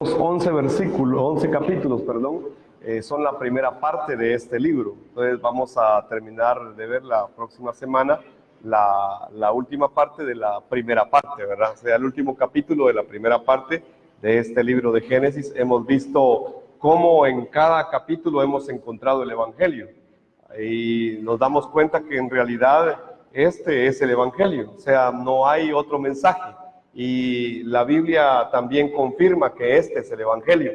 11 versículos, 11 capítulos, perdón, son la primera parte de este libro. Entonces vamos a terminar de ver la próxima semana la última parte de la primera parte, ¿verdad? O sea, el último capítulo de la primera parte de este libro de Génesis. Hemos visto cómo en cada capítulo hemos encontrado el Evangelio. Y nos damos cuenta que en realidad este es el Evangelio, o sea, no hay otro mensaje. Y la Biblia también confirma que este es el Evangelio.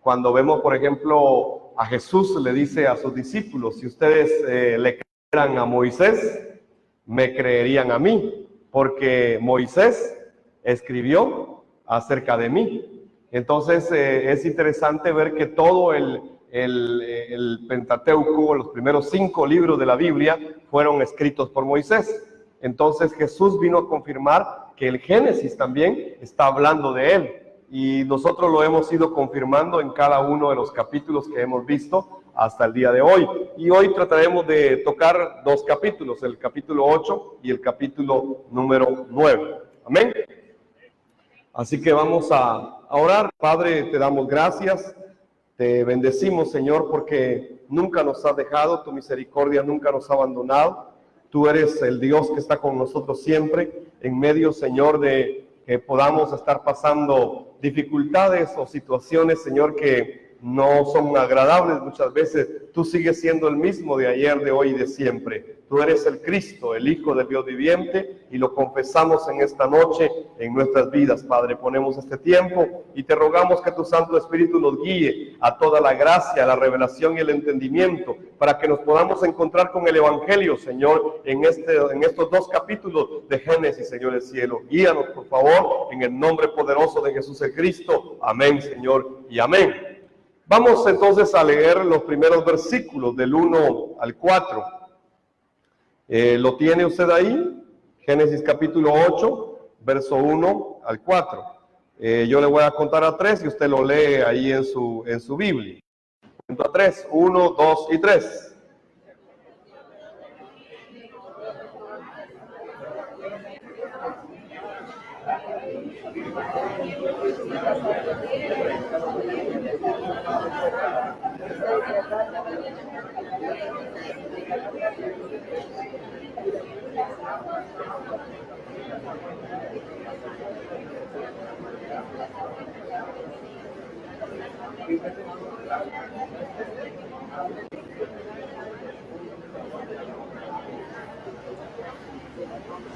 Cuando vemos, por ejemplo, a Jesús le dice a sus discípulos: si ustedes le creyeran a Moisés, me creerían a mí, porque Moisés escribió acerca de mí. Entonces es interesante ver que todo el Pentateuco, los primeros 5 libros de la Biblia, fueron escritos por Moisés. Entonces Jesús vino a confirmar que el Génesis también está hablando de él. Y nosotros lo hemos ido confirmando en cada uno de los capítulos que hemos visto hasta el día de hoy. Y hoy trataremos de tocar 2 capítulos, el capítulo 8 y el capítulo número 9. Amén. Así que vamos a orar. Padre, te damos gracias. Te bendecimos, Señor, porque nunca nos has dejado, tu misericordia nunca nos ha abandonado. Tú eres el Dios que está con nosotros siempre, en medio, Señor, de que podamos estar pasando dificultades o situaciones, Señor, que no son agradables muchas veces. Tú sigues siendo el mismo de ayer, de hoy y de siempre. Tú eres el Cristo, el Hijo del Dios viviente, y lo confesamos en esta noche en nuestras vidas, Padre. Ponemos este tiempo y te rogamos que tu Santo Espíritu nos guíe a toda la gracia, la revelación y el entendimiento, para que nos podamos encontrar con el Evangelio, Señor, en estos 2 capítulos de Génesis, Señor del cielo. Guíanos, por favor, en el nombre poderoso de Jesús el Cristo. Amén, Señor, y amén. Vamos entonces a leer los primeros versículos del 1 al 4. ¿Lo tiene usted ahí? Génesis capítulo 8, verso 1 al 4. Yo le voy a contar a 3 y usted lo lee ahí en su Biblia. Cuento a 3, 1, 2 y 3.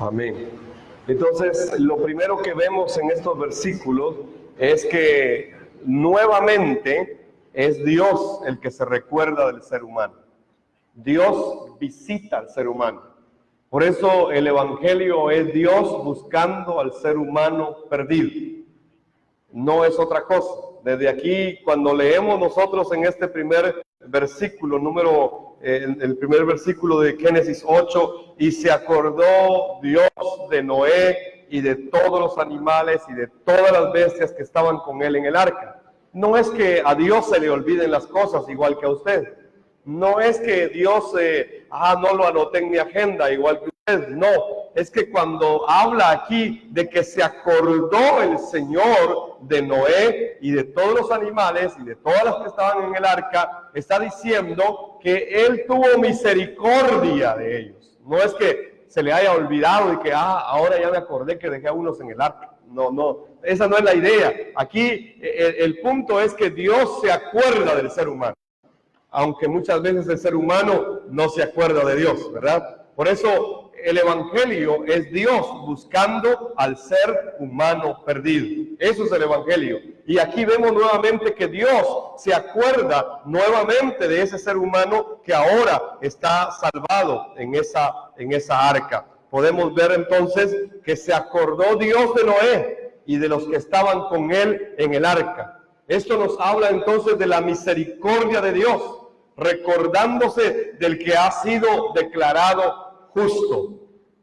Amén. Entonces, lo primero que vemos en estos versículos es que nuevamente es Dios el que se recuerda del ser humano. Dios visita al ser humano. Por eso el Evangelio es Dios buscando al ser humano perdido. No es otra cosa. Desde aquí, cuando leemos nosotros en este primer versículo, el primer versículo de Génesis 8, y se acordó Dios de Noé y de todos los animales y de todas las bestias que estaban con él en el arca. No es que a Dios se le olviden las cosas igual que a usted. No es que Dios, no lo anoté en mi agenda igual que usted. No, es que cuando habla aquí de que se acordó el Señor de Noé y de todos los animales y de todas las que estaban en el arca, está diciendo que Él tuvo misericordia de ellos. No es que se le haya olvidado y que ahora ya me acordé que dejé a unos en el arca. No, esa no es la idea. Aquí el punto es que Dios se acuerda del ser humano, aunque muchas veces el ser humano no se acuerda de Dios, ¿verdad? Por eso el Evangelio es Dios buscando al ser humano perdido. Eso es el Evangelio. Y aquí vemos nuevamente que Dios se acuerda nuevamente de ese ser humano que ahora está salvado en esa arca. Podemos ver entonces que se acordó Dios de Noé y de los que estaban con él en el arca. Esto nos habla entonces de la misericordia de Dios, recordándose del que ha sido declarado justo.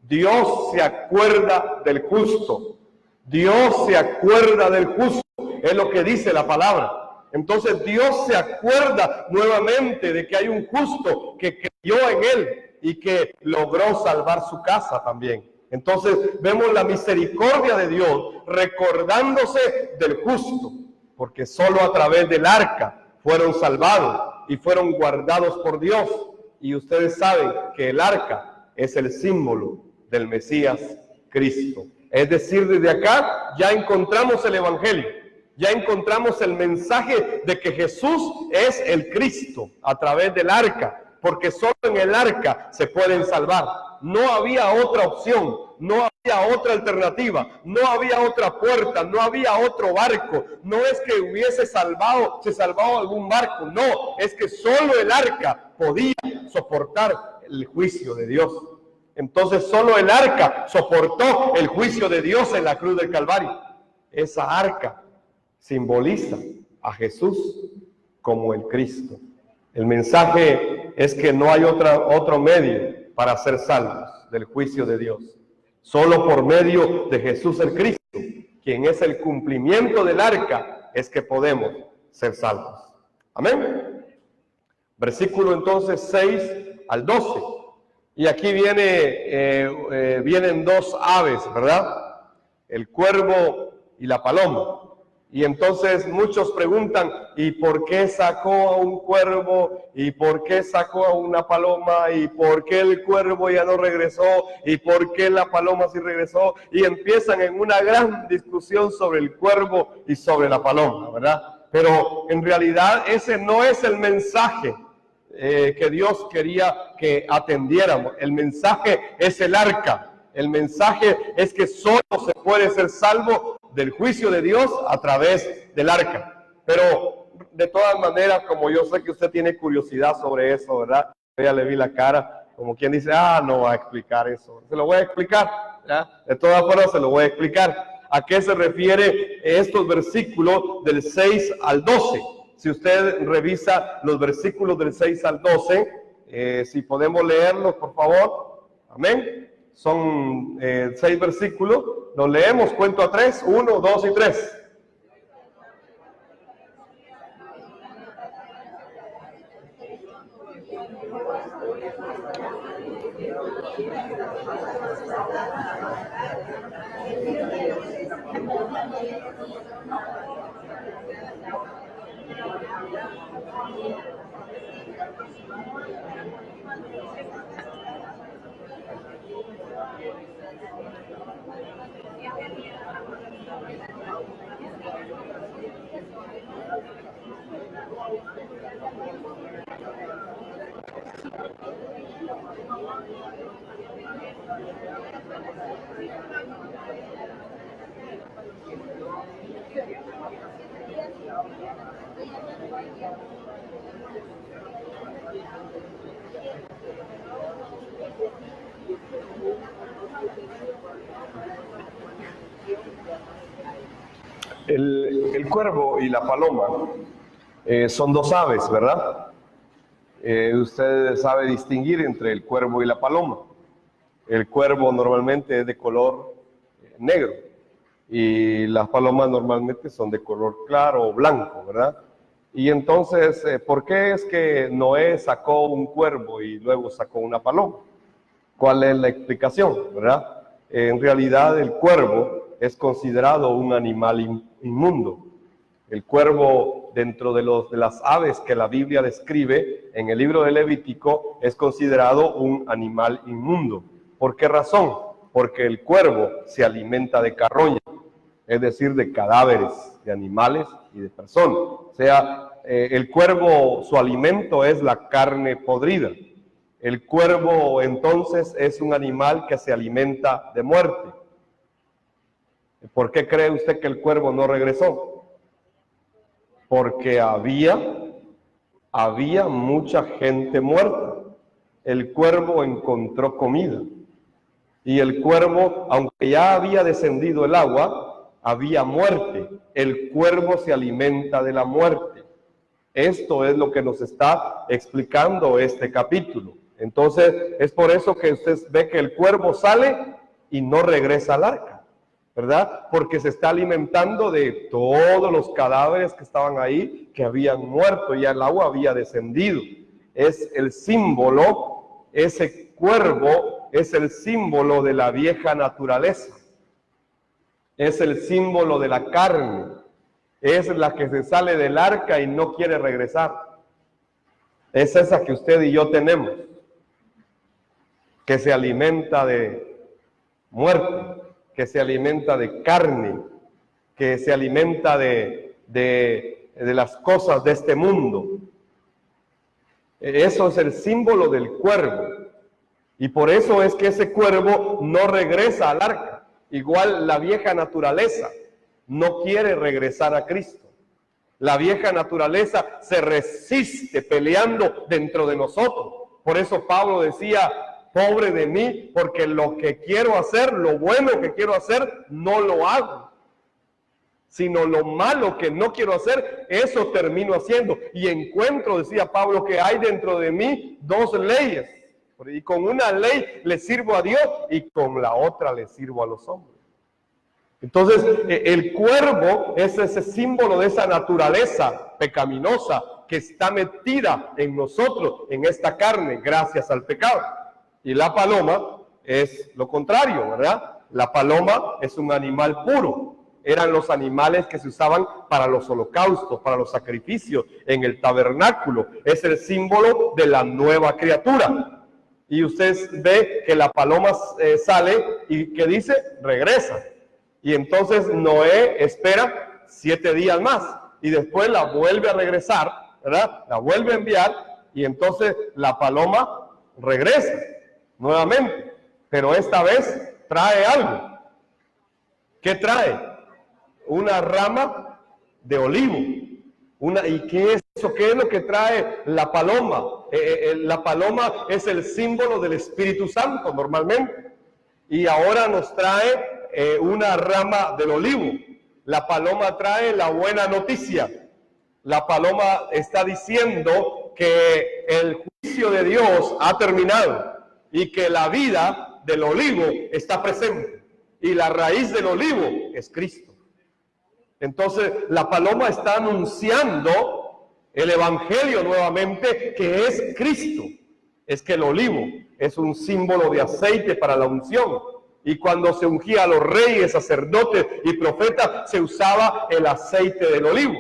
Dios se acuerda del justo. Dios se acuerda del justo. Es lo que dice la palabra. Entonces Dios se acuerda nuevamente de que hay un justo que creyó en él y que logró salvar su casa también. Entonces vemos la misericordia de Dios recordándose del justo. porque solo a través del arca fueron salvados y fueron guardados por Dios. Y ustedes saben que el arca es el símbolo del Mesías Cristo. Es decir, desde acá ya encontramos el Evangelio, ya encontramos el mensaje de que Jesús es el Cristo a través del arca, porque solo en el arca se pueden salvar. No había otra opción, no había otra alternativa, no había otra puerta, no había otro barco. No es que se salvado algún barco, no, es que solo el arca podía soportar el juicio de Dios. Entonces solo el arca soportó el juicio de Dios en la cruz del Calvario. Esa arca simboliza a Jesús como el Cristo. El mensaje es que no hay otro medio para ser salvos del juicio de Dios. Solo por medio de Jesús el Cristo, quien es el cumplimiento del arca, es que podemos ser salvos. Amén. Versículo entonces 6 al 12. Y aquí vienen dos aves, ¿verdad? El cuervo y la paloma. Y entonces muchos preguntan, ¿y por qué sacó a un cuervo? ¿Y por qué sacó a una paloma? ¿Y por qué el cuervo ya no regresó? ¿Y por qué la paloma sí regresó? Y empiezan en una gran discusión sobre el cuervo y sobre la paloma, ¿verdad? Pero en realidad ese no es el mensaje que Dios quería que atendiéramos. El mensaje es el arca. El mensaje es que solo se puede ser salvo del juicio de Dios a través del arca. Pero de todas maneras, como yo sé que usted tiene curiosidad sobre eso, ¿verdad? Ya le vi la cara, como quien dice, no va a explicar eso. Se lo voy a explicar, ¿ya? De todas formas se lo voy a explicar. ¿A qué se refiere estos versículos del 6 al 12? Si usted revisa los versículos del 6 al 12, si podemos leerlos, por favor. Amén. Son 6 versículos. Los leemos, cuento a 3, 1, 2 y 3. El cuervo y la paloma son dos aves, ¿verdad? Usted sabe distinguir entre el cuervo y la paloma. El cuervo normalmente es de color negro y las palomas normalmente son de color claro o blanco, ¿verdad? Y entonces, ¿por qué es que Noé sacó un cuervo y luego sacó una paloma? ¿Cuál es la explicación, verdad? En realidad el cuervo es considerado un animal inmundo. El cuervo, dentro de las aves que la Biblia describe en el libro de Levítico, es considerado un animal inmundo. ¿Por qué razón? Porque el cuervo se alimenta de carroña, es decir, de cadáveres de animales y de personas. O sea, el cuervo, su alimento es la carne podrida. El cuervo, entonces, es un animal que se alimenta de muerte. ¿Por qué cree usted que el cuervo no regresó? Porque había mucha gente muerta. El cuervo encontró comida. Y el cuervo, aunque ya había descendido el agua, había muerte. El cuervo se alimenta de la muerte. Esto es lo que nos está explicando este capítulo. Entonces, es por eso que usted ve que el cuervo sale y no regresa al arca, ¿verdad? Porque se está alimentando de todos los cadáveres que estaban ahí, que habían muerto, y el agua había descendido. Es el símbolo, ese cuervo es el símbolo de la vieja naturaleza. Es el símbolo de la carne. es la que se sale del arca y no quiere regresar. Es esa que usted y yo tenemos, que se alimenta de muerte, que se alimenta de carne, que se alimenta de las cosas de este mundo. Eso es el símbolo del cuervo. Y por eso es que ese cuervo no regresa al arca. Igual la vieja naturaleza no quiere regresar a Cristo. La vieja naturaleza se resiste peleando dentro de nosotros. Por eso Pablo decía, pobre de mí, porque lo que quiero hacer, lo bueno que quiero hacer, no lo hago. Sino lo malo que no quiero hacer, eso termino haciendo. Y encuentro, decía Pablo, que hay dentro de mí dos leyes. Y con una ley le sirvo a Dios y con la otra le sirvo a los hombres. Entonces, el cuervo es ese símbolo de esa naturaleza pecaminosa que está metida en nosotros, en esta carne, gracias al pecado. Y la paloma es lo contrario, ¿verdad? La paloma es un animal puro. Eran los animales que se usaban para los holocaustos, para los sacrificios en el tabernáculo. Es el símbolo de la nueva criatura. Y usted ve que la paloma sale y que dice, regresa. Y entonces Noé espera 7 días más y después la vuelve a regresar, ¿verdad? La vuelve a enviar y entonces la paloma regresa nuevamente. Pero esta vez trae algo. ¿Qué trae? Una rama de olivo. ¿Y qué es eso? ¿Qué es lo que trae la paloma? La paloma es el símbolo del Espíritu Santo normalmente. Y ahora nos trae una rama del olivo. La paloma trae la buena noticia. La paloma está diciendo que el juicio de Dios ha terminado y que la vida del olivo está presente. Y la raíz del olivo es Cristo. Entonces, la paloma está anunciando el evangelio nuevamente, que es Cristo. Es que el olivo es un símbolo de aceite para la unción. Y cuando se ungía a los reyes, sacerdotes y profetas, se usaba el aceite del olivo.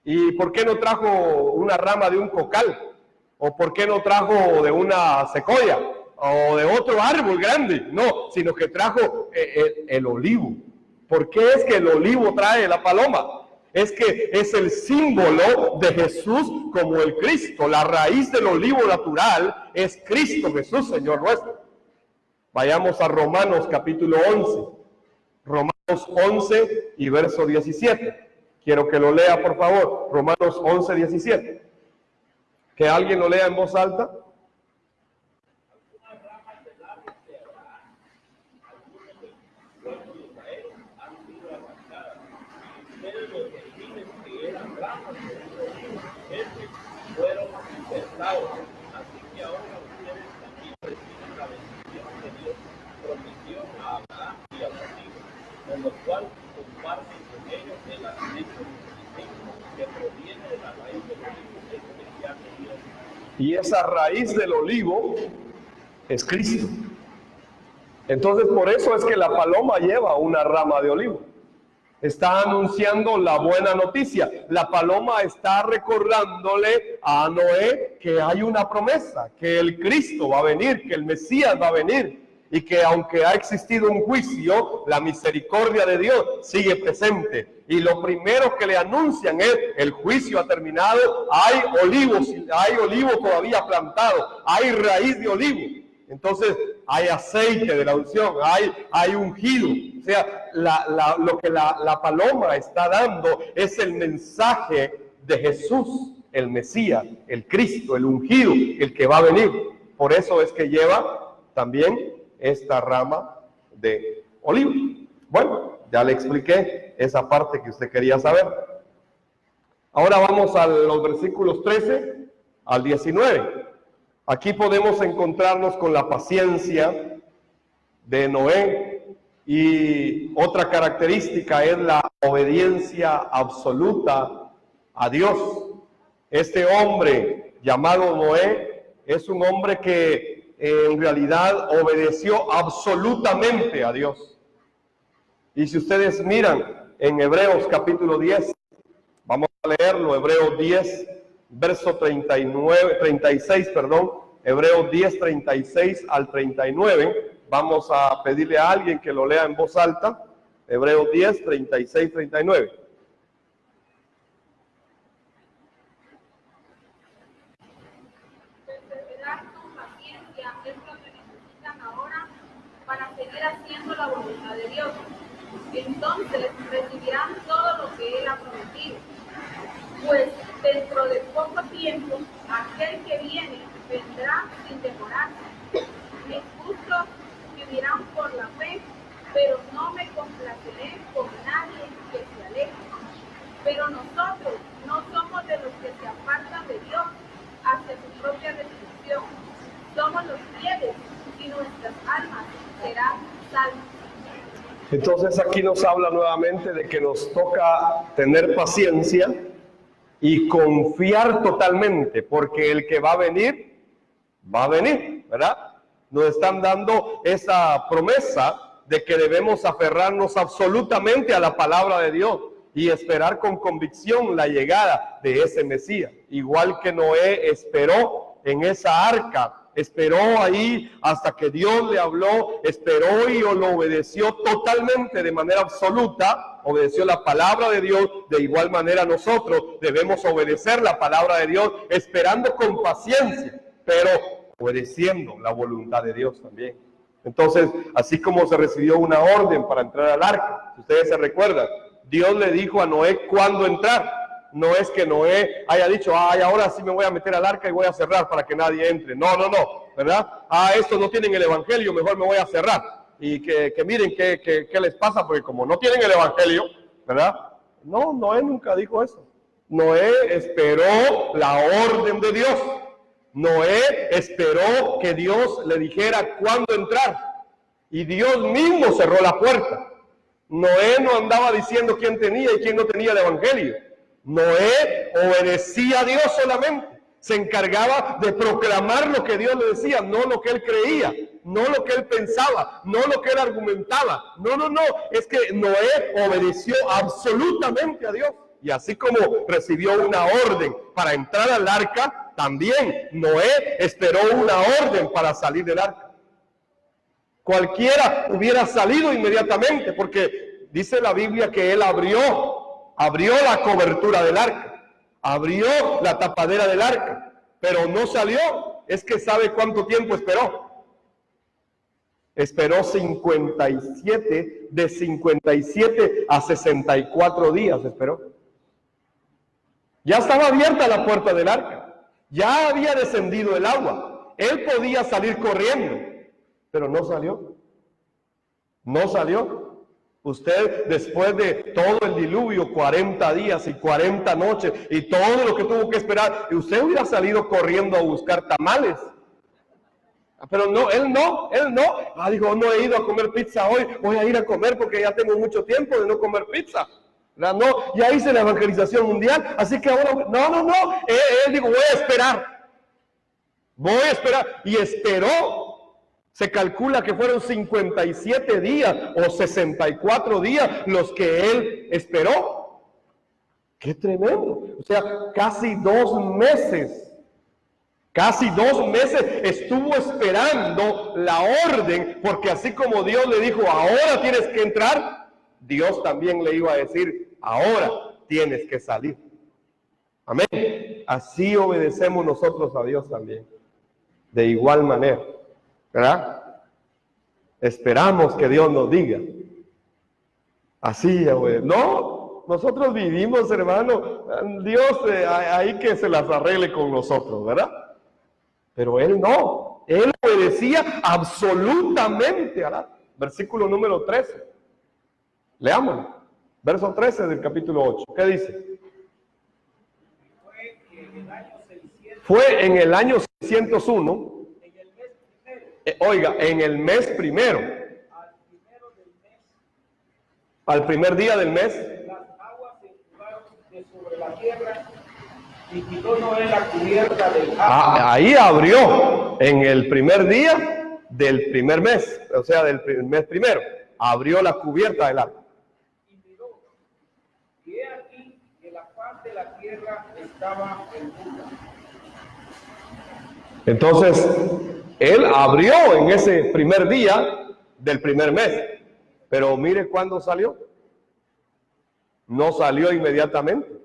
¿Y por qué no trajo una rama de un cocal? ¿O por qué no trajo de una secoya? ¿O de otro árbol grande? No, sino que trajo el olivo. ¿Por qué es que el olivo trae la paloma? Es que es el símbolo de Jesús como el Cristo. La raíz del olivo natural es Cristo Jesús, Señor nuestro. Vayamos a Romanos capítulo 11. Romanos 11 y verso 17. Quiero que lo lea, por favor. Romanos 11, 17. Que alguien lo lea en voz alta. Así que ahora ustedes también reciben la bendición que Dios prometió a Abraham y a sus hijos, con lo cual comparten con ellos el alimento que proviene de la raíz del olivo especial de Dios. Y esa raíz del olivo es Cristo. Entonces, por eso es que la paloma lleva una rama de olivo. Está anunciando la buena noticia. La paloma está recordándole a Noé que hay una promesa, que el Cristo va a venir, que el Mesías va a venir, y que aunque ha existido un juicio, la misericordia de Dios sigue presente. Y lo primero que le anuncian es, el juicio ha terminado, hay olivos, hay olivo todavía plantado, hay raíz de olivo. Entonces hay aceite de la unción, hay ungido. O sea, lo que la paloma está dando es el mensaje de Jesús, el Mesías, el Cristo, el ungido, el que va a venir. Por eso es que lleva también esta rama de olivo. Bueno, ya le expliqué esa parte que usted quería saber. Ahora vamos a los versículos 13 al 19. Aquí podemos encontrarnos con la paciencia de Noé, y otra característica es la obediencia absoluta a Dios. Este hombre llamado Noé es un hombre que en realidad obedeció absolutamente a Dios. Y si ustedes miran en Hebreos capítulo 10. Vamos a leerlo, Hebreos 10, verso 36, perdón. Hebreos 10, 36 al 39. Vamos a pedirle a alguien que lo lea en voz alta. Hebreos 10, 36, 39. Perseverar con paciencia es lo que necesitan ahora para seguir haciendo la voluntad de Dios. Entonces recibirán todo lo que Él ha prometido. Pues dentro de poco tiempo, aquel que viene vendrá sin demorarse. Mis justos vivirán por la fe, pero no me complaceré con nadie que se aleje. Pero nosotros no somos de los que se apartan de Dios hacia su propia destrucción. Somos los fieles y nuestras almas serán salvas. Entonces aquí nos habla nuevamente de que nos toca tener paciencia y confiar totalmente, porque el que va a venir, ¿verdad? Nos están dando esa promesa de que debemos aferrarnos absolutamente a la palabra de Dios y esperar con convicción la llegada de ese Mesías. Igual que Noé esperó en esa arca, esperó ahí hasta que Dios le habló, esperó y lo obedeció totalmente de manera absoluta, obedeció la palabra de Dios. De igual manera nosotros debemos obedecer la palabra de Dios, esperando con paciencia, pero obedeciendo la voluntad de Dios también. Entonces, así como se recibió una orden para entrar al arca, si ustedes se recuerdan, Dios le dijo a Noé cuándo entrar. No es que Noé haya dicho, ay, ahora sí me voy a meter al arca y voy a cerrar para que nadie entre. No, ¿verdad? Estos no tienen el evangelio, mejor me voy a cerrar. Y que miren qué les pasa, porque como no tienen el evangelio, ¿verdad? No, Noé nunca dijo eso. Noé esperó la orden de Dios. Noé esperó que Dios le dijera cuándo entrar. Y Dios mismo cerró la puerta. Noé no andaba diciendo quién tenía y quién no tenía el evangelio. Noé obedecía a Dios solamente, se encargaba de proclamar lo que Dios le decía, no lo que él creía, no lo que él pensaba, no lo que él argumentaba. No, es que Noé obedeció absolutamente a Dios. Y así como recibió una orden para entrar al arca, también Noé esperó una orden para salir del arca. Cualquiera hubiera salido inmediatamente, porque dice la Biblia que él abrió la cobertura del arca, abrió la tapadera del arca, pero no salió. Es que ¿sabe cuánto tiempo esperó? Esperó 57, de 57 a 64 días esperó. Ya estaba abierta la puerta del arca, ya había descendido el agua, él podía salir corriendo, pero no salió. No salió. Usted, después de todo el diluvio, 40 días y 40 noches y todo lo que tuvo que esperar, usted hubiera salido corriendo a buscar tamales. Pero no, él no. Dijo, no he ido a comer pizza hoy, voy a ir a comer porque ya tengo mucho tiempo de no comer pizza. No, ya hice la evangelización mundial, así que ahora, no. Él dijo, voy a esperar. Y esperó. Se calcula que fueron 57 días o 64 días los que él esperó. ¡Qué tremendo! O sea, casi 2 meses. Casi 2 meses estuvo esperando la orden, porque así como Dios le dijo, ahora tienes que entrar, Dios también le iba a decir, ahora tienes que salir. Amén. Así obedecemos nosotros a Dios también. De igual manera. ¿Verdad? Esperamos que Dios nos diga. Así, no, nosotros vivimos, hermano, Dios ahí que se las arregle con nosotros, ¿verdad? Pero él no, él obedecía absolutamente. Versículo número 13. Leámoslo. Verso 13 del capítulo 8. ¿Qué dice? Fue en el año 601. Oiga, en el mes primero, al primer día del mes, las aguas se enjugaron de sobre la tierra y quitó Noé la cubierta del arca. Ahí abrió, en el primer día del primer mes, o sea, del mes primero, abrió la cubierta del arca. la tierra estaba en duda. Entonces, él abrió en ese primer día del primer mes. Pero mire cuándo salió. No salió inmediatamente.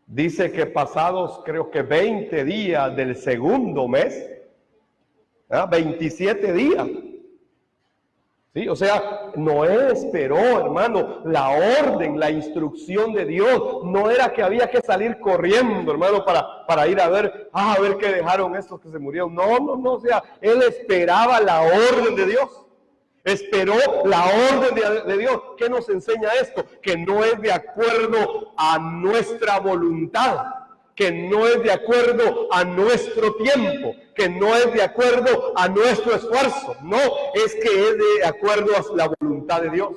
Dice que pasados creo que 20 días del segundo mes, 27 días. ¿Sí? O sea, Noé esperó, hermano, la orden, la instrucción de Dios. No era que había que salir corriendo, hermano, para ir a ver qué dejaron estos que se murieron. No, o sea, él esperaba la orden de Dios. Esperó la orden de Dios. ¿Qué nos enseña esto? Que no es de acuerdo a nuestra voluntad, que no es de acuerdo a nuestro tiempo, que no es de acuerdo a nuestro esfuerzo. No, es que es de acuerdo a la voluntad de Dios.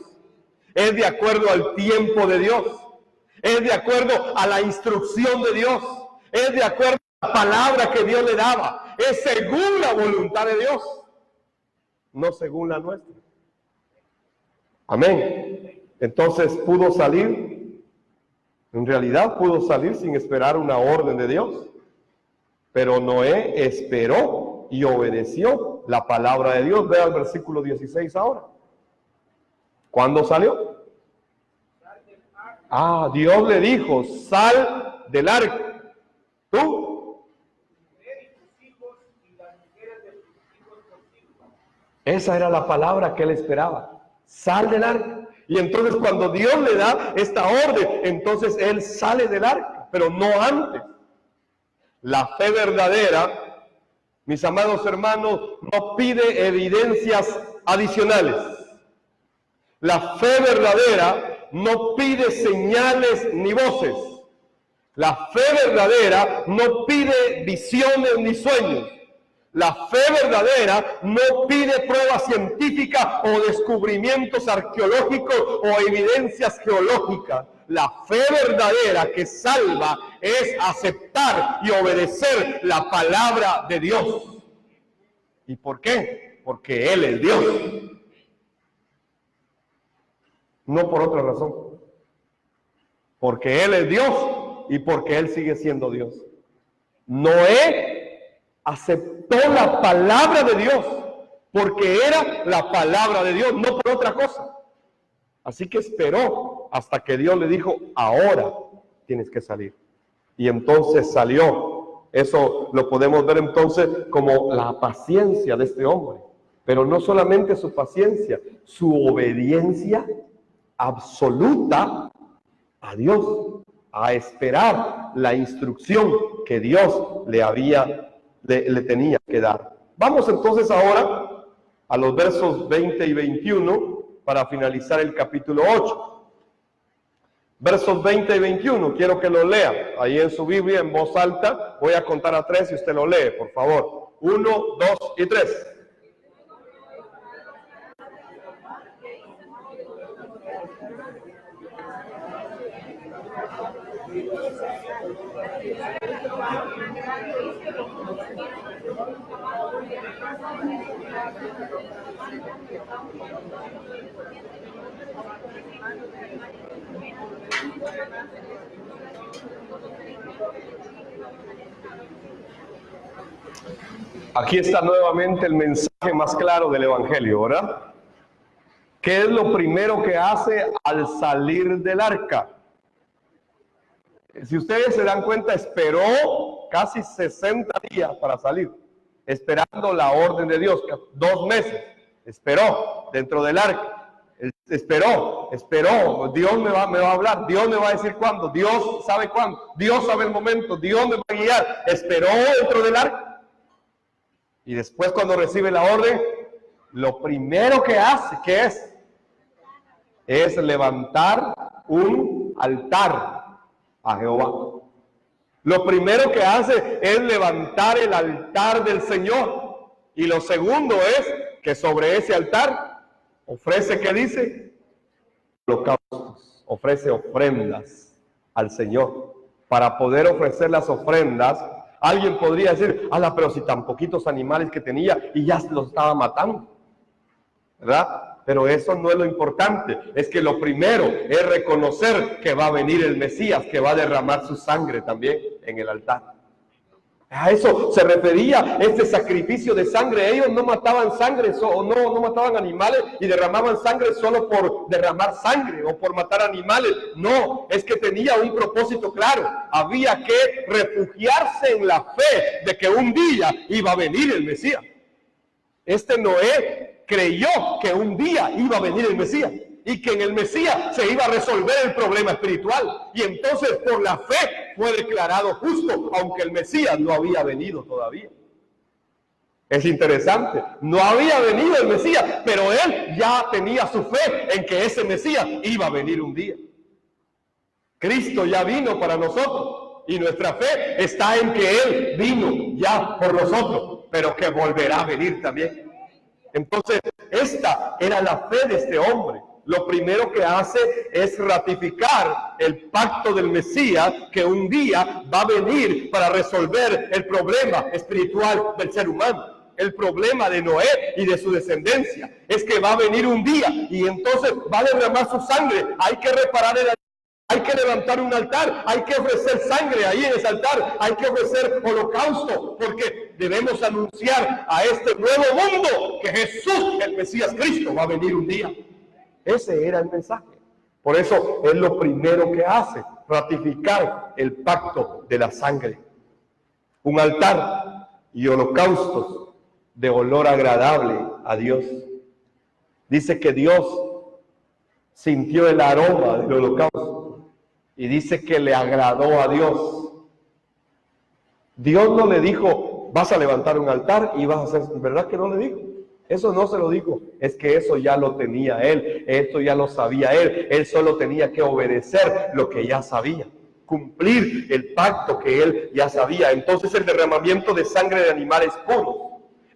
Es de acuerdo al tiempo de Dios. Es de acuerdo a la instrucción de Dios. Es de acuerdo a la palabra que Dios le daba. Es según la voluntad de Dios, no según la nuestra. Amén. Entonces pudo salir, en realidad pudo salir sin esperar una orden de Dios. Pero Noé esperó y obedeció la palabra de Dios. Vea el versículo 16 ahora. ¿Cuándo salió? Dios le dijo, sal del arca. Tú. Esa era la palabra que él esperaba. Sal del arca. Y entonces cuando Dios le da esta orden, entonces él sale del arca, pero no antes. La fe verdadera, mis amados hermanos, no pide evidencias adicionales. La fe verdadera no pide señales ni voces. La fe verdadera no pide visiones ni sueños. La fe verdadera no pide pruebas científicas o descubrimientos arqueológicos o evidencias geológicas. La fe verdadera que salva es aceptar y obedecer la palabra de Dios. ¿Y por qué? Porque Él es Dios. No por otra razón. Porque Él es Dios y porque Él sigue siendo Dios. Noé aceptó la palabra de Dios porque era la palabra de Dios, no por otra cosa. Así que esperó hasta que Dios le dijo, ahora tienes que salir. Y entonces salió. Eso lo podemos ver entonces como la paciencia de este hombre. Pero no solamente su paciencia, su obediencia absoluta a Dios, a esperar la instrucción que Dios le tenía que dar. Vamos entonces ahora a los versos 20 y 21 para finalizar el capítulo 8. Versos 20 y 21, quiero que lo lea ahí en su Biblia en voz alta. Voy a contar a 3 y usted lo lee, por favor. 1, 2 y 3. Aquí está nuevamente el mensaje más claro del Evangelio, ¿verdad? ¿Qué es lo primero que hace al salir del arca? Si ustedes se dan cuenta, esperó casi 60 días para salir, esperando la orden de Dios, 2 meses, esperó dentro del arca, esperó, Dios me va a hablar, Dios me va a decir cuándo, Dios sabe cuándo, Dios sabe el momento, Dios me va a guiar, esperó dentro del arca. Y después cuando recibe la orden, lo primero que hace, ¿qué es? Es levantar un altar a Jehová. Lo primero que hace es levantar el altar del Señor. Y lo segundo es que sobre ese altar ofrece, ¿qué dice? Holocaustos, ofrece ofrendas al Señor. Para poder ofrecer las ofrendas, alguien podría decir, pero si tan poquitos animales que tenía y ya los estaba matando, ¿verdad? Pero eso no es lo importante. Es que lo primero es reconocer que va a venir el Mesías, que va a derramar su sangre también en el altar. A eso se refería este sacrificio de sangre. Ellos no mataban sangre o no mataban animales y derramaban sangre solo por derramar sangre o por matar animales. No, es que tenía un propósito claro. Había que refugiarse en la fe de que un día iba a venir el Mesías. Este Noé creyó que un día iba a venir el Mesías y que en el Mesías se iba a resolver el problema espiritual. Y entonces por la fe fue declarado justo, aunque el Mesías no había venido todavía. Es interesante, no había venido el Mesías, pero él ya tenía su fe en que ese Mesías iba a venir un día. Cristo ya vino para nosotros y nuestra fe está en que él vino ya por nosotros, pero que volverá a venir también. Entonces, esta era la fe de este hombre. Lo primero que hace es ratificar el pacto del Mesías, que un día va a venir para resolver el problema espiritual del ser humano. El problema de Noé y de su descendencia es que va a venir un día y entonces va a derramar su sangre. Hay que reparar el altar, hay que levantar un altar, hay que ofrecer sangre ahí en ese altar, hay que ofrecer holocausto, porque debemos anunciar a este nuevo mundo que Jesús, el Mesías Cristo, va a venir un día. Ese era el mensaje. Por eso es lo primero que hace, ratificar el pacto de la sangre. Un altar y holocaustos de olor agradable a Dios. Dice que Dios sintió el aroma del holocausto y dice que le agradó a Dios. Dios no le dijo, vas a levantar un altar y vas a hacer, ¿verdad que no le dijo? Eso no se lo dijo, es que eso ya lo tenía él, esto ya lo sabía él solo tenía que obedecer lo que ya sabía, cumplir el pacto que él ya sabía. Entonces el derramamiento de sangre de animales puros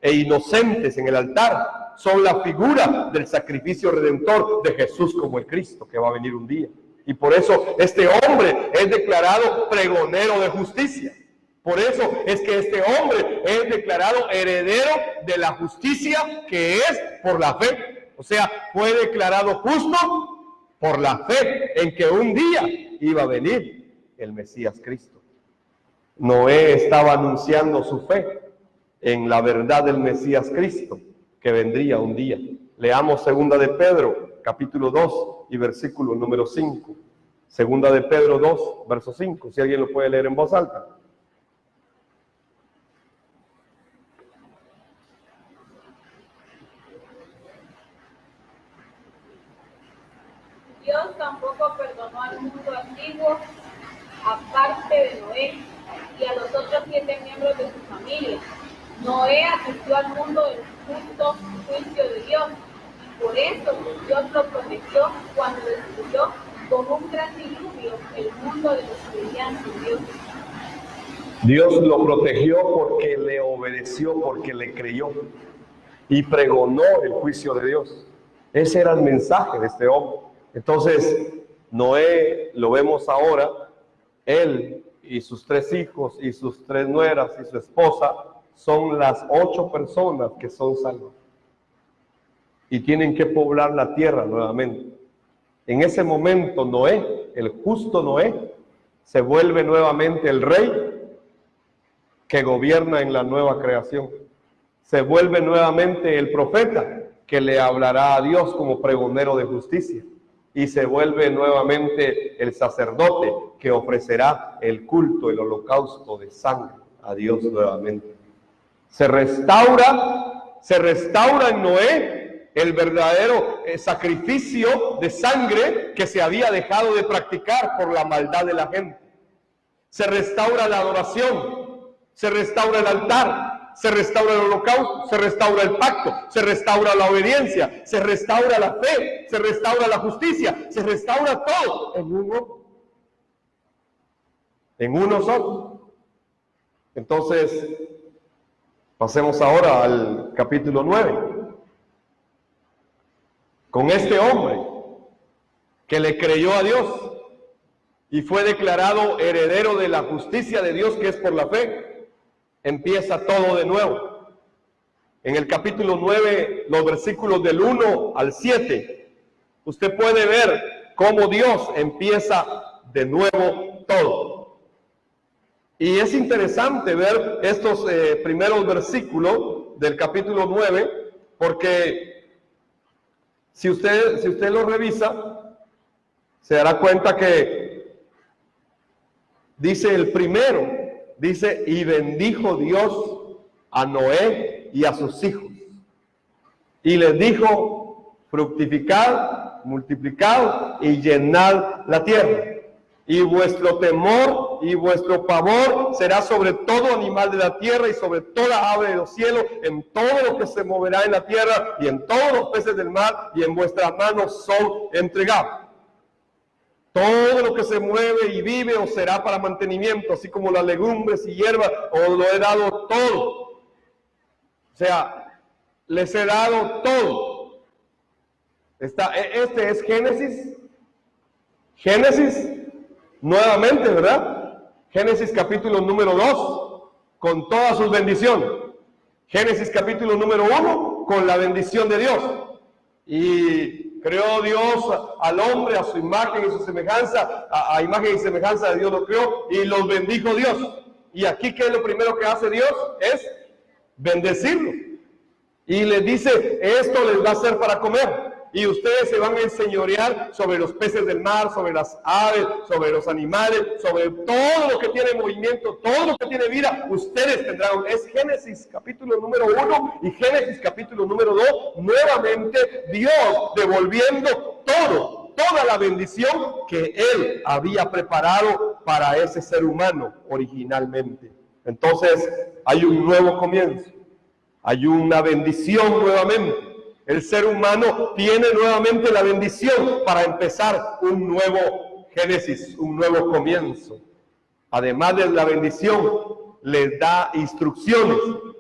e inocentes en el altar son la figura del sacrificio redentor de Jesús como el Cristo que va a venir un día. Y por eso este hombre es declarado pregonero de justicia. Por eso es que este hombre es declarado heredero de la justicia que es por la fe. O sea, fue declarado justo por la fe en que un día iba a venir el Mesías Cristo. Noé estaba anunciando su fe en la verdad del Mesías Cristo que vendría un día. Leamos 2 de Pedro, capítulo 2 y versículo número 5. 2 de Pedro 2, verso 5. Si alguien lo puede leer en voz alta. Dios tampoco perdonó al mundo antiguo, aparte de Noé, y a los otros 7 miembros de su familia. Noé asistió al mundo del justo juicio de Dios, y por eso Dios lo protegió cuando destruyó con un gran diluvio el mundo de los que vivían sin Dios. Dios lo protegió porque le obedeció, porque le creyó y pregonó el juicio de Dios. Ese era el mensaje de este hombre. Entonces, Noé, lo vemos ahora, él y sus 3 hijos y sus 3 nueras y su esposa son las 8 personas que son salvas y tienen que poblar la tierra nuevamente. En ese momento Noé, el justo Noé, se vuelve nuevamente el rey que gobierna en la nueva creación. Se vuelve nuevamente el profeta que le hablará a Dios como pregonero de justicia. Y se vuelve nuevamente el sacerdote que ofrecerá el culto, el holocausto de sangre a Dios nuevamente. Se restaura en Noé el verdadero sacrificio de sangre que se había dejado de practicar por la maldad de la gente. Se restaura la adoración, se restaura el altar, se restaura el holocausto, se restaura el pacto, se restaura la obediencia, se restaura la fe, se restaura la justicia, se restaura todo en uno solo. Entonces, pasemos ahora al capítulo 9. Con este hombre que le creyó a Dios y fue declarado heredero de la justicia de Dios que es por la fe, empieza todo de nuevo. en el capítulo 9, los versículos del 1 al 7, usted puede ver cómo Dios empieza de nuevo todo. Y es interesante ver estos primeros versículos del capítulo 9, porque si usted lo revisa, se dará cuenta que dice el primero, dice, y bendijo Dios a Noé y a sus hijos, y les dijo, fructificad, multiplicad y llenad la tierra. Y vuestro temor y vuestro pavor será sobre todo animal de la tierra y sobre toda ave de los cielos, en todo lo que se moverá en la tierra y en todos los peces del mar, y en vuestras manos son entregados. Todo lo que se mueve y vive os será para mantenimiento, así como las legumbres y hierbas, os lo he dado todo. O sea, les he dado todo. Este es Génesis, nuevamente, ¿verdad? Génesis capítulo número 2, con todas sus bendiciones. Génesis capítulo número 1, con la bendición de Dios. Y creó Dios al hombre a su imagen y su semejanza, a imagen y semejanza de Dios lo creó, y los bendijo Dios. Y aquí, ¿qué es lo primero que hace Dios? Es bendecirlo. Y les dice, esto les va a ser para comer. Y ustedes se van a enseñorear sobre los peces del mar, sobre las aves, sobre los animales, sobre todo lo que tiene movimiento, todo lo que tiene vida. Ustedes tendrán, es Génesis capítulo número 1 y Génesis capítulo número 2, nuevamente Dios devolviendo toda la bendición que Él había preparado para ese ser humano originalmente. Entonces hay un nuevo comienzo, hay una bendición nuevamente. El ser humano tiene nuevamente la bendición para empezar un nuevo Génesis, un nuevo comienzo. Además de la bendición, les da instrucciones,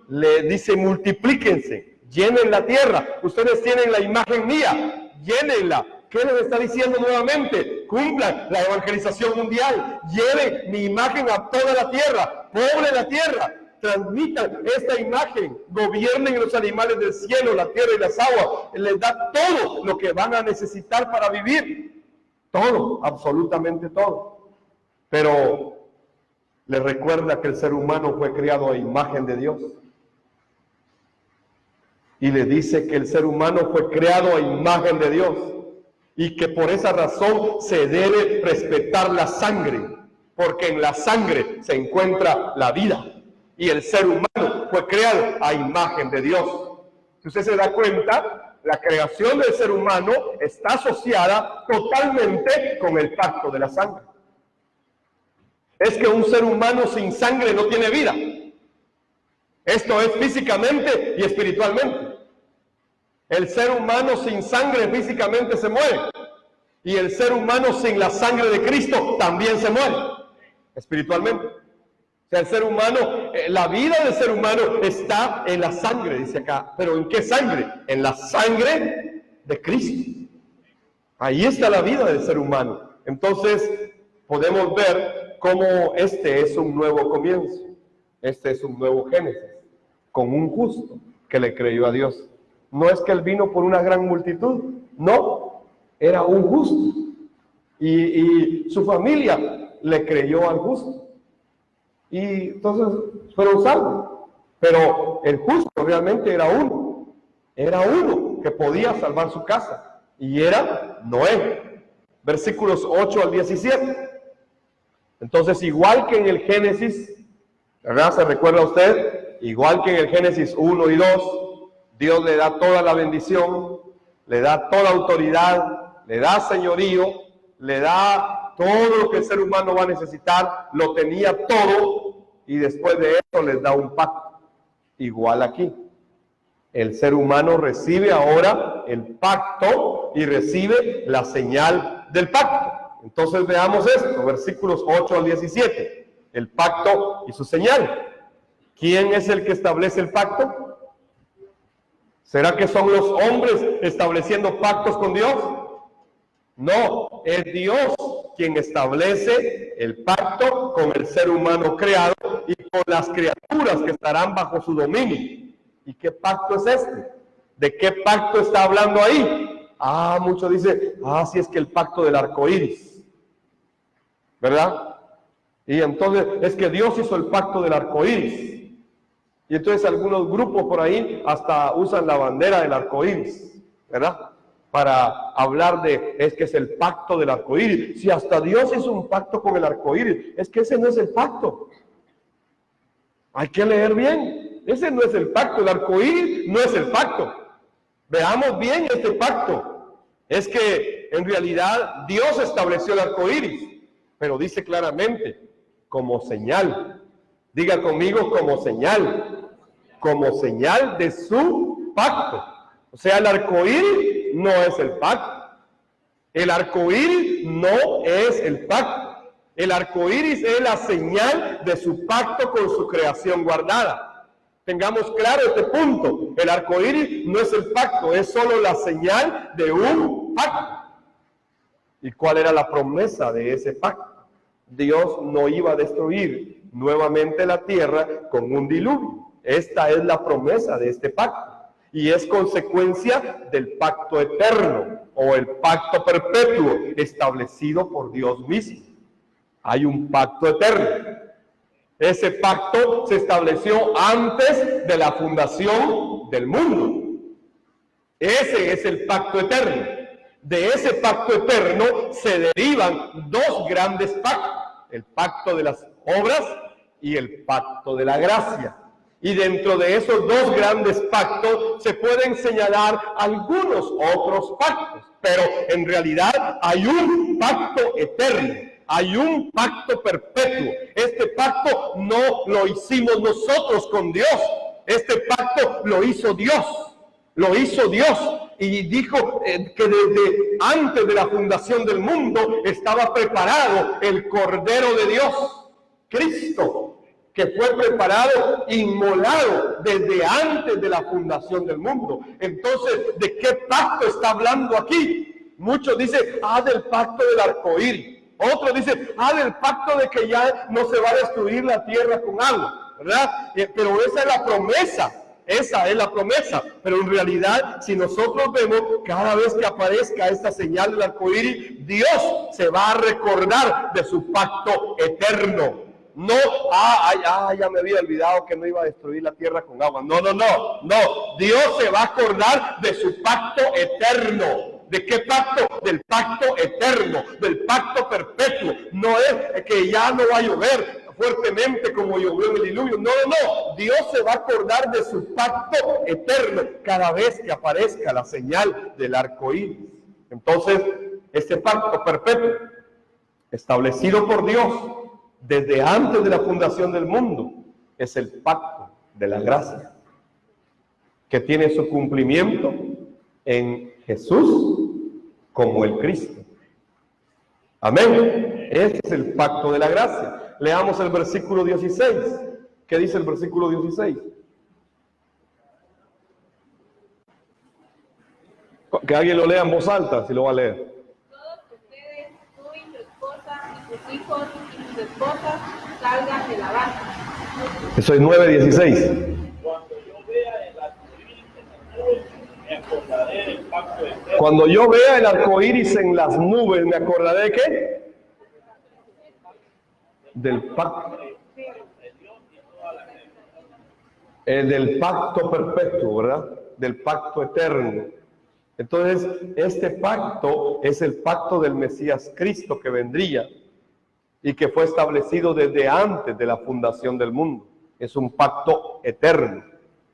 le dice multiplíquense, llenen la tierra. Ustedes tienen la imagen mía, llénenla. ¿Qué les está diciendo nuevamente? Cumplan la evangelización mundial, lleven mi imagen a toda la tierra, poblen la tierra. Transmitan esta imagen, gobiernen los animales del cielo, la tierra y las aguas. Les da todo lo que van a necesitar para vivir. Todo, absolutamente todo. Pero les recuerda que el ser humano fue creado a imagen de Dios. Y le dice que el ser humano fue creado a imagen de Dios. Y que por esa razón se debe respetar la sangre. Porque en la sangre se encuentra la vida. Y el ser humano fue creado a imagen de Dios. Si usted se da cuenta, la creación del ser humano está asociada totalmente con el pacto de la sangre. Es que un ser humano sin sangre no tiene vida. Esto es físicamente y espiritualmente. El ser humano sin sangre físicamente se muere. Y el ser humano sin la sangre de Cristo también se muere espiritualmente. O sea, el ser humano, la vida del ser humano está en la sangre, dice acá. ¿Pero en qué sangre? En la sangre de Cristo. Ahí está la vida del ser humano. Entonces, podemos ver cómo este es un nuevo comienzo. Este es un nuevo Génesis, con un justo que le creyó a Dios. No es que él vino por una gran multitud, no, era un justo. Y su familia le creyó al justo. Y entonces fueron salvos. Pero el justo realmente era uno que podía salvar su casa, y era Noé. Versículos 8 al 17. Entonces, igual que en el Génesis, ¿verdad? ¿Se recuerda usted? Igual que en el Génesis 1 y 2, Dios le da toda la bendición, le da toda autoridad, le da señorío, le da todo lo que el ser humano va a necesitar, lo tenía todo, y después de eso les da un pacto. Igual aquí. El ser humano recibe ahora el pacto y recibe la señal del pacto. Entonces veamos esto, versículos 8 al 17. El pacto y su señal. ¿Quién es el que establece el pacto? ¿Será que son los hombres estableciendo pactos con Dios? No, es Dios quien establece el pacto con el ser humano creado y con las criaturas que estarán bajo su dominio. ¿Y qué pacto es este? ¿De qué pacto está hablando ahí? Muchos dicen, sí, es que el pacto del arco iris, ¿verdad? Y entonces es que Dios hizo el pacto del arco iris. Y entonces algunos grupos por ahí hasta usan la bandera del arco iris, ¿verdad? Para hablar es que es el pacto del arco iris. Si hasta Dios hizo un pacto con el arco iris, es que ese no es el pacto. Hay que leer bien. Ese no es el pacto. El arco iris no es el pacto. Veamos bien este pacto. Es que en realidad Dios estableció el arco iris, pero dice claramente, como señal. Diga conmigo, como señal. Como señal de su pacto. O sea, el arco iris no es el pacto. El arco iris no es el pacto. El arco iris es la señal de su pacto con su creación guardada. Tengamos claro este punto. El arco iris no es el pacto, es solo la señal de un pacto. ¿Y cuál era la promesa de ese pacto? Dios no iba a destruir nuevamente la tierra con un diluvio. Esta es la promesa de este pacto. Y es consecuencia del pacto eterno o el pacto perpetuo establecido por Dios mismo. Hay un pacto eterno. Ese pacto se estableció antes de la fundación del mundo. Ese es el pacto eterno. De ese pacto eterno se derivan dos grandes pactos. El pacto de las obras y el pacto de la gracia. Y dentro de esos dos grandes pactos se pueden señalar algunos otros pactos. Pero en realidad hay un pacto eterno. Hay un pacto perpetuo. Este pacto no lo hicimos nosotros con Dios. Este pacto lo hizo Dios. Lo hizo Dios. Y dijo que desde antes de la fundación del mundo estaba preparado el Cordero de Dios, Cristo, que fue preparado, inmolado desde antes de la fundación del mundo. Entonces, ¿de qué pacto está hablando aquí? Muchos dicen, del pacto del arco iris. Otros dicen, del pacto de que ya no se va a destruir la tierra con agua, ¿verdad? Pero esa es la promesa. Esa es la promesa, pero en realidad, si nosotros vemos, cada vez que aparezca esta señal del arco iris, Dios se va a recordar de su pacto eterno. No, ya me había olvidado que no iba a destruir la tierra con agua. No. Dios se va a acordar de su pacto eterno. ¿De qué pacto? Del pacto eterno, del pacto perpetuo. No es que ya no va a llover fuertemente como llovió en el diluvio. No. Dios se va a acordar de su pacto eterno cada vez que aparezca la señal del arco iris. Entonces, este pacto perpetuo, establecido por Dios desde antes de la fundación del mundo, es el pacto de la gracia, que tiene su cumplimiento en Jesús como el Cristo. Amén. Este es el pacto de la gracia. Leamos el versículo 16. ¿Qué dice el versículo 16? Que alguien lo lea en voz alta, si lo va a leer. Todos ustedes, tú y tu esposa, y tus hijos y tus esposas, salgan de la barca. Eso es 9:16. Cuando yo vea el arco iris en las nubes, me acordaré del pacto eterno. Cuando yo vea el arco iris en las nubes, ¿me acordaré de qué? Del pacto. Del pacto perpetuo, ¿verdad? Del pacto eterno. Entonces, este pacto es el pacto del Mesías Cristo que vendría y que fue establecido desde antes de la fundación del mundo. Es un pacto eterno.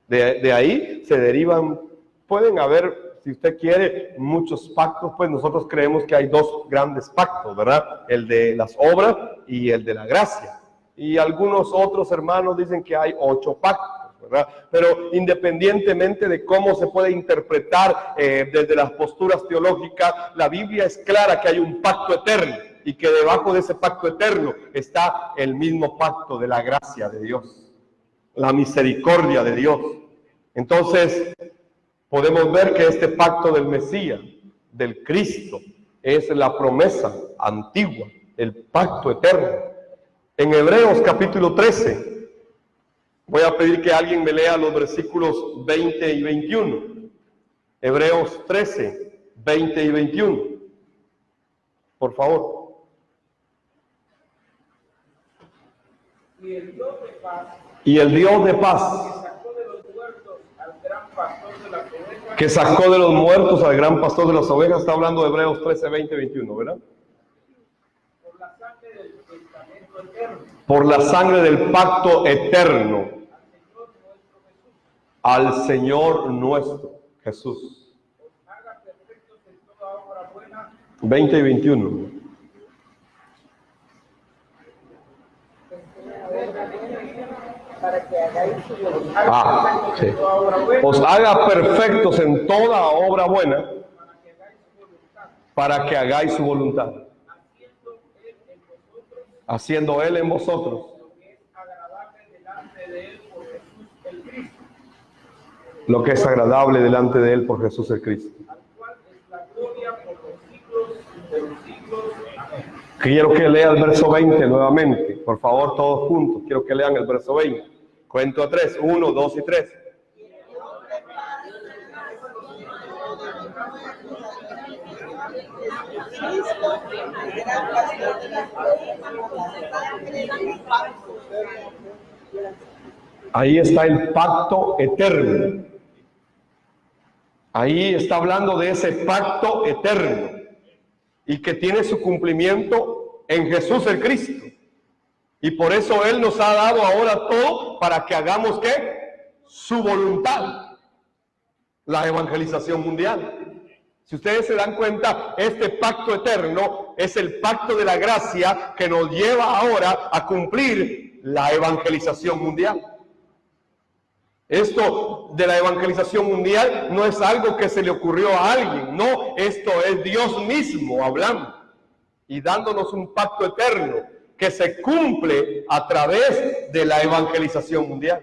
De ahí se derivan, pueden haber, si usted quiere, muchos pactos, pues nosotros creemos que hay dos grandes pactos, ¿verdad? El de las obras y el de la gracia. Y algunos otros hermanos dicen que hay 8 pactos, ¿verdad? Pero independientemente de cómo se puede interpretar desde las posturas teológicas, la Biblia es clara que hay un pacto eterno y que debajo de ese pacto eterno está el mismo pacto de la gracia de Dios, la misericordia de Dios. Entonces, podemos ver que este pacto del Mesías, del Cristo, es la promesa antigua, el pacto eterno. En Hebreos capítulo 13, Voy a pedir que alguien me lea los versículos 20 y 21. Hebreos 13, 20 y 21. Por favor. Y el Dios de paz, Y el Dios de paz, que sacó de los muertos al gran pastor de las ovejas, que sacó de los muertos al gran pastor de las ovejas, está hablando de Hebreos 13, 20 y 21, ¿verdad? por la sangre del testamento eterno, Por la sangre del pacto eterno, al Señor nuestro Jesús. os haga perfectos en toda obra buena, 20 y 21. para que hagáis su voluntad. Sí. En toda obra buena, Os haga perfectos en toda obra buena, para que hagáis su voluntad, para que hagáis su voluntad, haciendo Él en vosotros lo que es agradable delante de Él por Jesús el Cristo, lo que es agradable delante de Él por Jesús el Cristo. al cual es la gloria por los siglos de los siglos. Amén. Quiero que lea el verso 20 nuevamente, por favor, todos juntos. Quiero que lean el verso 20. Cuento a 3, 1, 2 y 3. Ahí está el pacto eterno. Ahí está hablando de ese pacto eterno y que tiene su cumplimiento en Jesús el Cristo. Y por eso Él nos ha dado ahora todo para que hagamos ¿qué? Su voluntad. La evangelización mundial. Si ustedes se dan cuenta, este pacto eterno es el pacto de la gracia que nos lleva ahora a cumplir la evangelización mundial. Esto de la evangelización mundial no es algo que se le ocurrió a alguien, no, esto es Dios mismo hablando y dándonos un pacto eterno que se cumple a través de la evangelización mundial.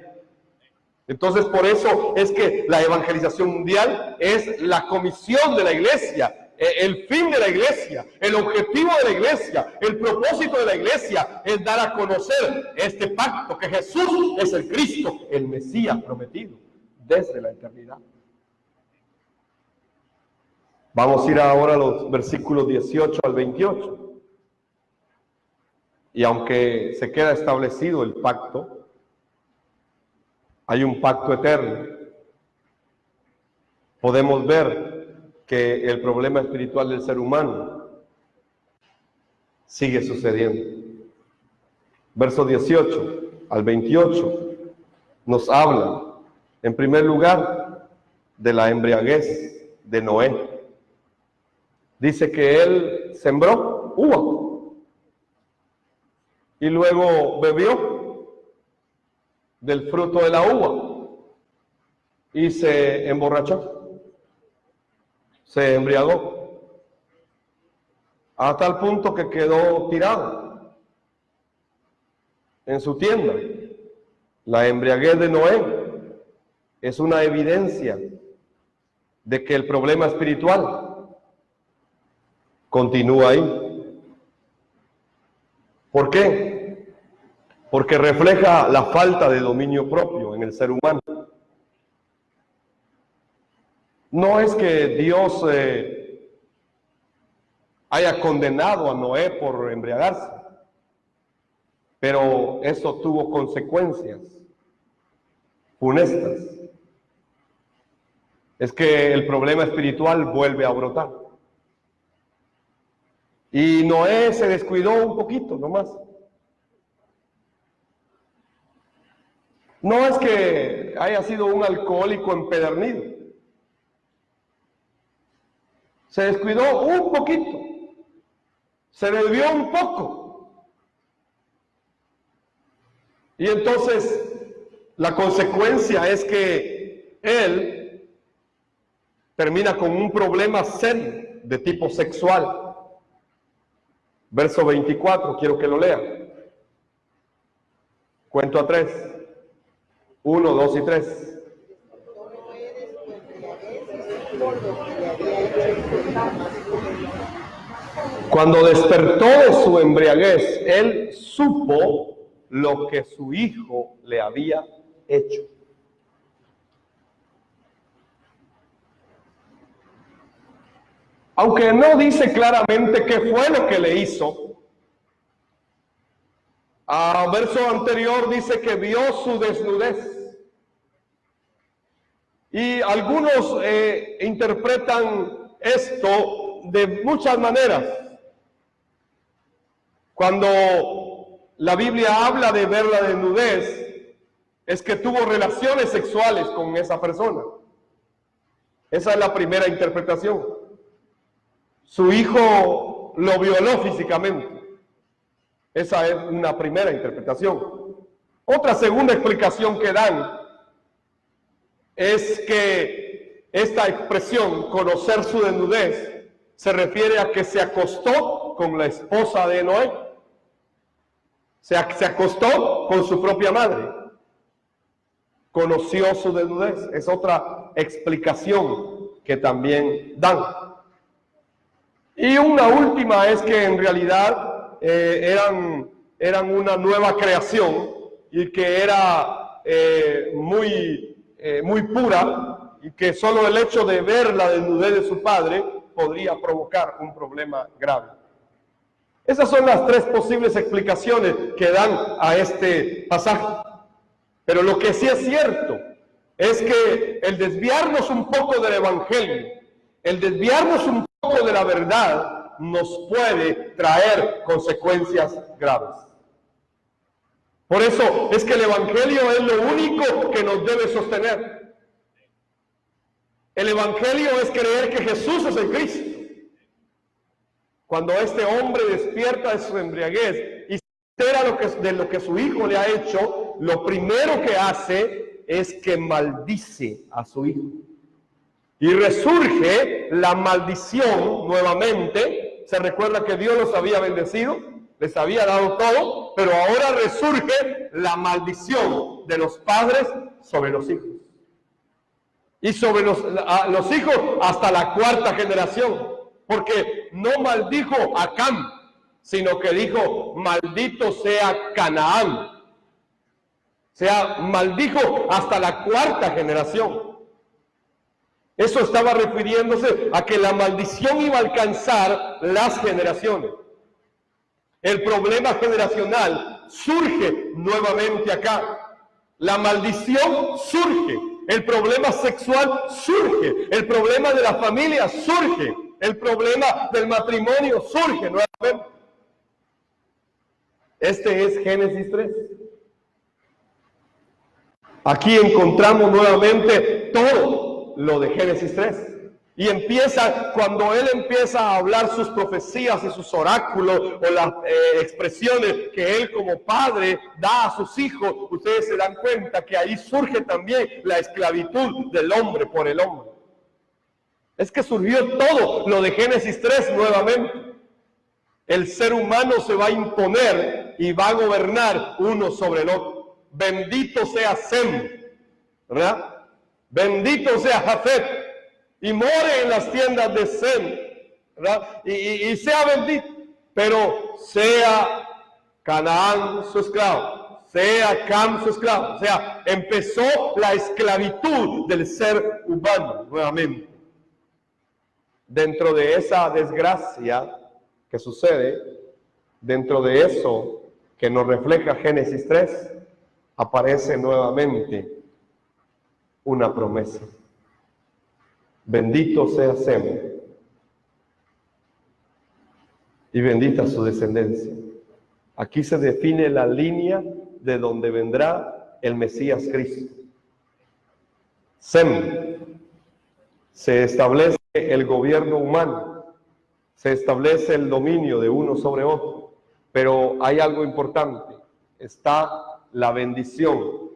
Entonces, por eso es que la evangelización mundial es la comisión de la iglesia, el fin de la iglesia, el objetivo de la iglesia, el propósito de la iglesia es dar a conocer este pacto, que Jesús es el Cristo, el Mesías prometido desde la eternidad. Vamos a ir ahora a los versículos 18 al 28. Y aunque se queda establecido el pacto, hay un pacto eterno. Podemos ver que el problema espiritual del ser humano sigue sucediendo. Verso 18 al 28 nos habla, en primer lugar, de la embriaguez de Noé. Dice que él sembró uva y luego bebió del fruto de la uva y se emborrachó, se embriagó, a tal punto que quedó tirado en su tienda. La embriaguez de Noé es una evidencia de que el problema espiritual continúa ahí. ¿Por qué? Porque refleja la falta de dominio propio en el ser humano. No es que Dios haya condenado a Noé por embriagarse, pero eso tuvo consecuencias funestas. Es que el problema espiritual vuelve a brotar. Y Noé se descuidó un poquito nomás. No es que haya sido un alcohólico empedernido. Se descuidó un poquito. Se bebió un poco. Y entonces la consecuencia es que él termina con un problema serio de tipo sexual. Verso 24, quiero que lo lea. Cuento a 3. 1, 2 y 3. Cuando despertó de su embriaguez, él supo lo que su hijo le había hecho. Aunque no dice claramente qué fue lo que le hizo, a verso anterior dice que vio su desnudez. Y algunos interpretan esto de muchas maneras. Cuando la Biblia habla de ver la desnudez, es que tuvo relaciones sexuales con esa persona. Esa es la primera interpretación. Su hijo lo violó físicamente. Esa es una primera interpretación. Otra segunda explicación que dan es que esta expresión, conocer su desnudez, se refiere a que se acostó con la esposa de Noé. Se acostó con su propia madre. Conoció su desnudez. Es otra explicación que también dan. Y una última es que en realidad eran una nueva creación y que era muy pura, y que solo el hecho de ver la desnudez de su padre podría provocar un problema grave. Esas son las tres posibles explicaciones que dan a este pasaje. Pero lo que sí es cierto es que el desviarnos un poco del Evangelio, el desviarnos un poco de la verdad, nos puede traer consecuencias graves. Por eso es que el Evangelio es lo único que nos debe sostener. El Evangelio es creer que Jesús es el Cristo. Cuando este hombre despierta de su embriaguez y se entera de lo que su hijo le ha hecho, lo primero que hace es que maldice a su hijo. Y resurge la maldición nuevamente. Se recuerda que Dios los había bendecido, les había dado todo, pero ahora resurge la maldición de los padres sobre los hijos. Y sobre los hijos hasta la cuarta generación. Porque no maldijo a Cam, sino que dijo, maldito sea Canaán. O sea, maldijo hasta la cuarta generación. Eso estaba refiriéndose a que la maldición iba a alcanzar las generaciones. El problema generacional surge nuevamente acá. La maldición surge. El problema sexual surge. El problema de la familia surge. El problema del matrimonio surge nuevamente. Este es Génesis 3. Aquí encontramos nuevamente todo lo de Génesis 3. Y cuando él empieza a hablar sus profecías y sus oráculos o las expresiones que él como padre da a sus hijos, ustedes se dan cuenta que ahí surge también la esclavitud del hombre por el hombre. Es que surgió todo lo de Génesis 3 nuevamente. El ser humano se va a imponer y va a gobernar uno sobre el otro. Bendito sea Sem, ¿verdad? Bendito sea Jafet, y more en las tiendas de Sem, ¿verdad? Y sea bendito, pero sea Canaán su esclavo, sea Cam su esclavo. O sea, empezó la esclavitud del ser humano nuevamente. Dentro de esa desgracia que sucede, dentro de eso que nos refleja Génesis 3, aparece nuevamente una promesa. Bendito sea Sem y bendita su descendencia. Aquí se define la línea de donde vendrá el Mesías Cristo. Sem, se establece el gobierno humano, se establece el dominio de uno sobre otro, pero hay algo importante, está la bendición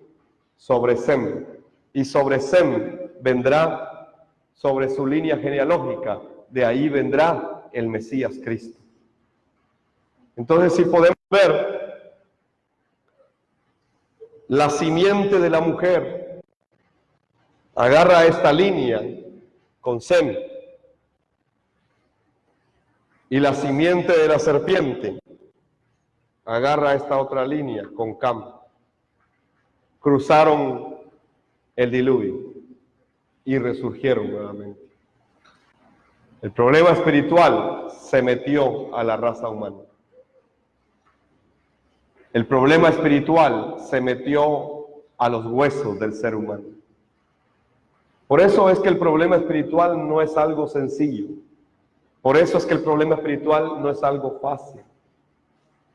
sobre Sem, y sobre Sem vendrá, sobre su línea genealógica, de ahí vendrá el Mesías Cristo. Entonces, si podemos ver la simiente de la mujer, agarra esta línea con Sem, y la simiente de la serpiente agarra esta otra línea con Cam. cruzaron el diluvio y resurgieron nuevamente. El problema espiritual se metió a la raza humana. El problema espiritual se metió a los huesos del ser humano. Por eso es que el problema espiritual no es algo sencillo. Por eso es que el problema espiritual no es algo fácil.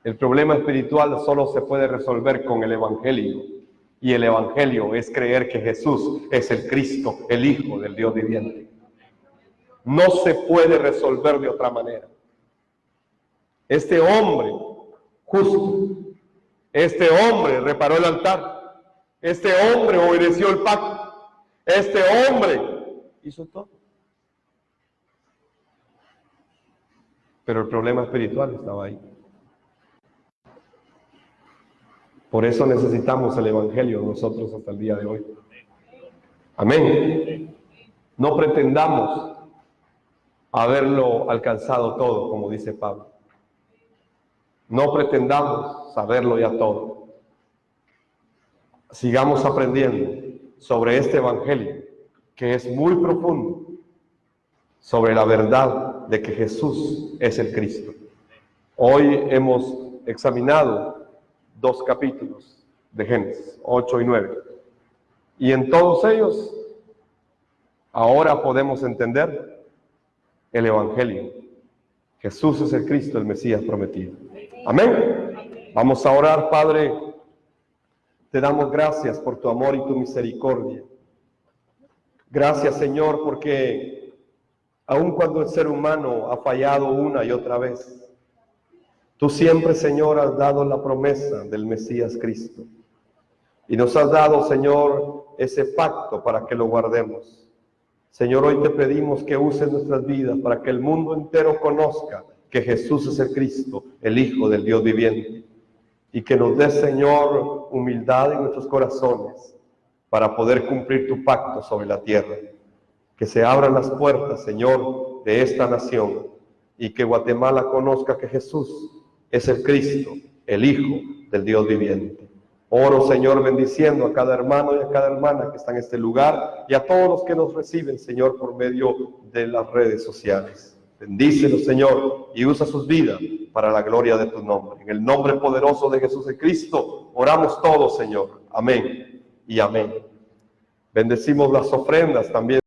El problema espiritual solo se puede resolver con el Evangelio. Y el Evangelio es creer que Jesús es el Cristo, el Hijo del Dios viviente. No se puede resolver de otra manera. Este hombre justo, este hombre reparó el altar, este hombre obedeció el pacto, este hombre hizo todo. Pero el problema espiritual estaba ahí. Por eso necesitamos el Evangelio nosotros hasta el día de hoy. Amén. No pretendamos haberlo alcanzado todo, como dice Pablo. No pretendamos saberlo ya todo. Sigamos aprendiendo sobre este Evangelio, que es muy profundo, sobre la verdad de que Jesús es el Cristo. Hoy hemos examinado 2 capítulos de Génesis, 8 y 9. Y en todos ellos, ahora podemos entender el Evangelio. Jesús es el Cristo, el Mesías prometido. Amén. Vamos a orar. Padre, te damos gracias por tu amor y tu misericordia. Gracias, Señor, porque aun cuando el ser humano ha fallado una y otra vez, tú siempre, Señor, has dado la promesa del Mesías Cristo. Y nos has dado, Señor, ese pacto para que lo guardemos. Señor, hoy te pedimos que uses nuestras vidas para que el mundo entero conozca que Jesús es el Cristo, el Hijo del Dios viviente. Y que nos des, Señor, humildad en nuestros corazones para poder cumplir tu pacto sobre la tierra. Que se abran las puertas, Señor, de esta nación y que Guatemala conozca que Jesús es el Cristo, el Hijo del Dios viviente. Oro, Señor, bendiciendo a cada hermano y a cada hermana que está en este lugar y a todos los que nos reciben, Señor, por medio de las redes sociales. Bendícelos, Señor, y usa sus vidas para la gloria de tu nombre. En el nombre poderoso de Jesús el Cristo, oramos todos, Señor. Amén y amén. Bendecimos las ofrendas también.